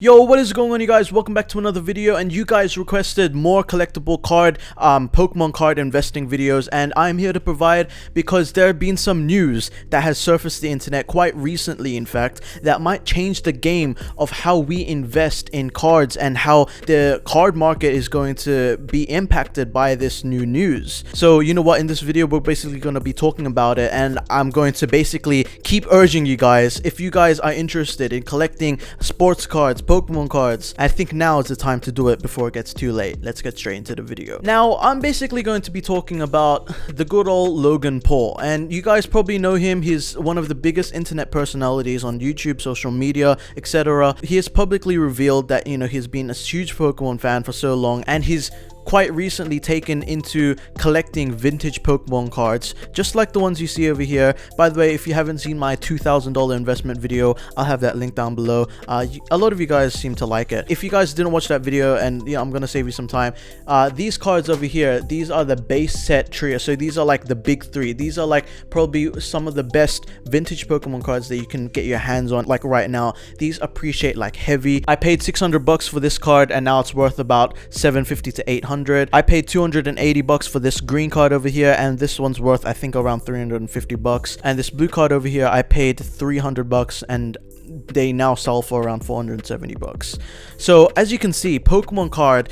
Yo, what is going on, you guys? Welcome back to another video, and you guys requested more collectible Pokemon card investing videos, and I'm here to provide because there have been some news that has surfaced the internet quite recently, in fact, that might change the game of how we invest in cards and how the card market is going to be impacted by this new news. So, you know what, in this video, we're basically going to be talking about it, and I'm going to basically keep urging you guys, if you guys are interested in collecting sports cards, Pokemon cards, I think now is the time to do it before it gets too late. Let's get straight into the video. Now, I'm basically going to be talking about the good old Logan Paul, and you guys probably know him. He's one of the biggest internet personalities on YouTube, social media, etc. He has publicly revealed that, you know, he's been a huge Pokemon fan for so long, and he's quite recently taken into collecting vintage Pokemon cards, just like the ones you see over here. By the way, if you haven't seen my $2,000 investment video, I'll have that link down below. A lot of you guys seem to like it. If you guys didn't watch that video, and yeah, I'm gonna save you some time, these cards over here, these are the base set trio. So these are like the big three. These are like probably some of the best vintage Pokemon cards that you can get your hands on, like right now. These appreciate like heavy. I paid 600 bucks for this card, and now it's worth about 750 to 800. I paid 280 bucks for this green card over here, and this one's worth, I think, around 350 bucks. And this blue card over here, I paid 300 bucks, and they now sell for around 470 bucks. So as you can see, Pokemon card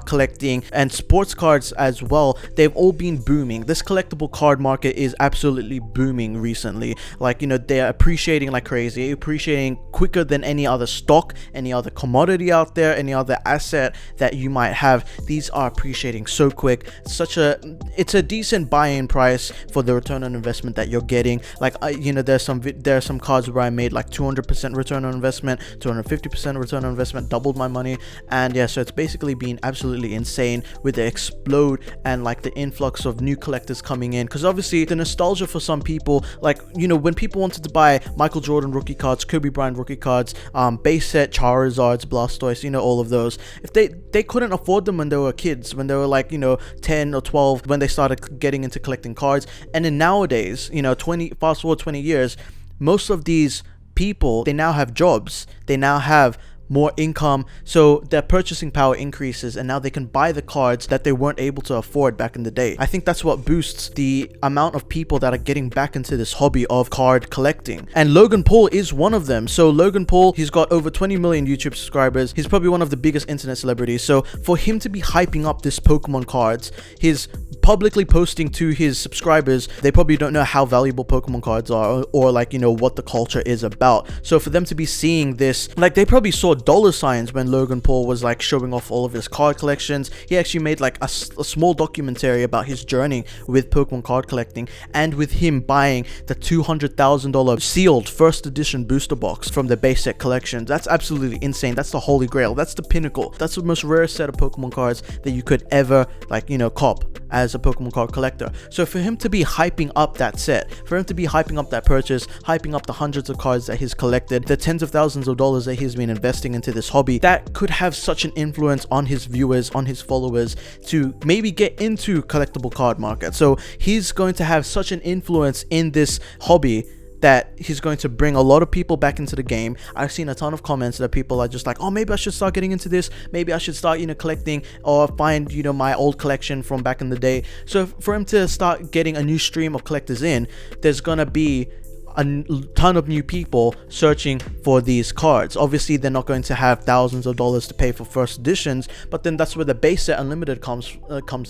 collecting and sports cards as well, they've all been booming. This collectible card market is absolutely booming recently. Like, you know, they're appreciating like crazy, appreciating quicker than any other stock, any other commodity out there, any other asset that you might have. These are appreciating so quick. It's a decent buy-in price for the return on investment that you're getting. Like, you know, there are some cards where I made like 200% return on investment, 250% return on investment, doubled my money. And yeah, so it's basically been absolutely insane with the explode and like the influx of new collectors coming in, because obviously the nostalgia for some people, like, you know, when people wanted to buy Michael Jordan rookie cards, Kobe Bryant rookie cards, base set Charizards, Blastoise, you know, all of those, if they couldn't afford them when they were kids, when they were like, you know, 10 or 12, when they started getting into collecting cards. And then nowadays, you know, fast forward 20 years, most of these people, they now have jobs, they now have more income, so their purchasing power increases, and now they can buy the cards that they weren't able to afford back in the day. I think that's what boosts the amount of people that are getting back into this hobby of card collecting, and Logan Paul is one of them. So Logan Paul, he's got over 20 million YouTube subscribers. He's probably one of the biggest internet celebrities. So for him to be hyping up this Pokemon cards, he's publicly posting to his subscribers, they probably don't know how valuable Pokemon cards are, or like, you know, what the culture is about. So for them to be seeing this, like, they probably saw dollar signs when Logan Paul was like showing off all of his card collections. He actually made like a small documentary about his journey with Pokemon card collecting, and with him buying the $200,000 sealed first edition booster box from the base set collection. That's absolutely insane. That's the holy grail. That's the pinnacle. That's the most rare set of Pokemon cards that you could ever, like, you know, cop as a Pokemon card collector. So for him to be hyping up that set, for him to be hyping up that purchase, hyping up the hundreds of cards that he's collected, the tens of thousands of dollars that he's been investing into this hobby, that could have such an influence on his viewers, on his followers, to maybe get into collectible card market. So he's going to have such an influence in this hobby that he's going to bring a lot of people back into the game. I've seen a ton of comments that people are just like, oh, maybe I should start getting into this, maybe I should start, you know, collecting, or find, you know, my old collection from back in the day. So for him to start getting a new stream of collectors in, there's gonna be a ton of new people searching for these cards. Obviously, they're not going to have thousands of dollars to pay for first editions, but then that's where the base set unlimited comes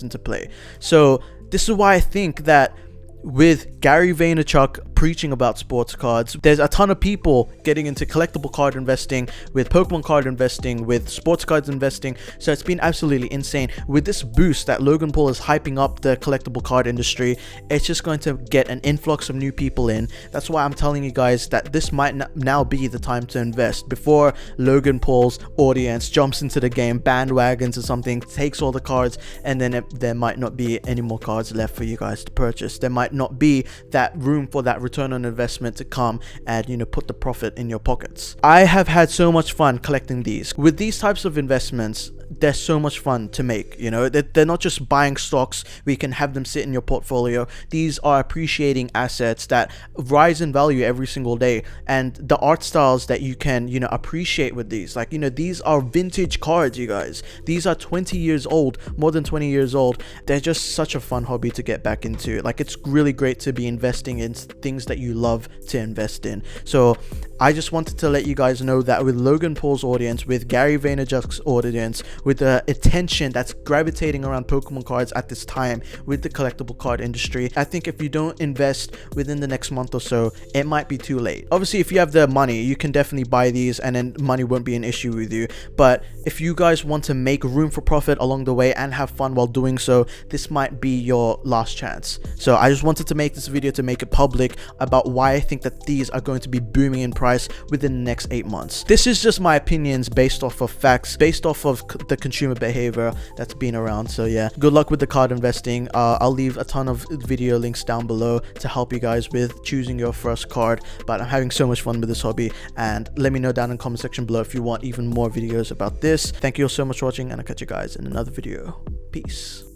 into play. So this is why I think that with Gary Vaynerchuk preaching about sports cards, there's a ton of people getting into collectible card investing, with Pokemon card investing, with sports cards investing. So it's been absolutely insane. With this boost that Logan Paul is hyping up the collectible card industry, it's just going to get an influx of new people in. That's why I'm telling you guys that this might now be the time to invest before Logan Paul's audience jumps into the game, bandwagons or something, takes all the cards, and then there might not be any more cards left for you guys to purchase. There might not be that room for that return on investment to come and, you know, put the profit in your pockets. I have had so much fun collecting these. With these types of investments, they're so much fun to make. You know, they're not just buying stocks where you can have them sit in your portfolio. These are appreciating assets that rise in value every single day, and the art styles that you can, you know, appreciate with these, like, you know, these are vintage cards, you guys. These are 20 years old, more than 20 years old. They're just such a fun hobby to get back into. Like, it's really great to be investing in things that you love to invest in. So I just wanted to let you guys know that with Logan Paul's audience, with Gary Vaynerchuk's audience, with the attention that's gravitating around Pokemon cards at this time with the collectible card industry, I think if you don't invest within the next month or so, it might be too late. Obviously, if you have the money, you can definitely buy these and then money won't be an issue with you. But if you guys want to make room for profit along the way and have fun while doing so, this might be your last chance. So I just wanted to make this video to make it public about why I think that these are going to be booming in price within the next 8 months. This is just my opinions based off of facts, based off of the consumer behavior that's been around. So yeah, good luck with the card investing. I'll leave a ton of video links down below to help you guys with choosing your first card. But I'm having so much fun with this hobby, and let me know down in the comment section below if you want even more videos about this. Thank you all so much for watching, and I'll catch you guys in another video. Peace.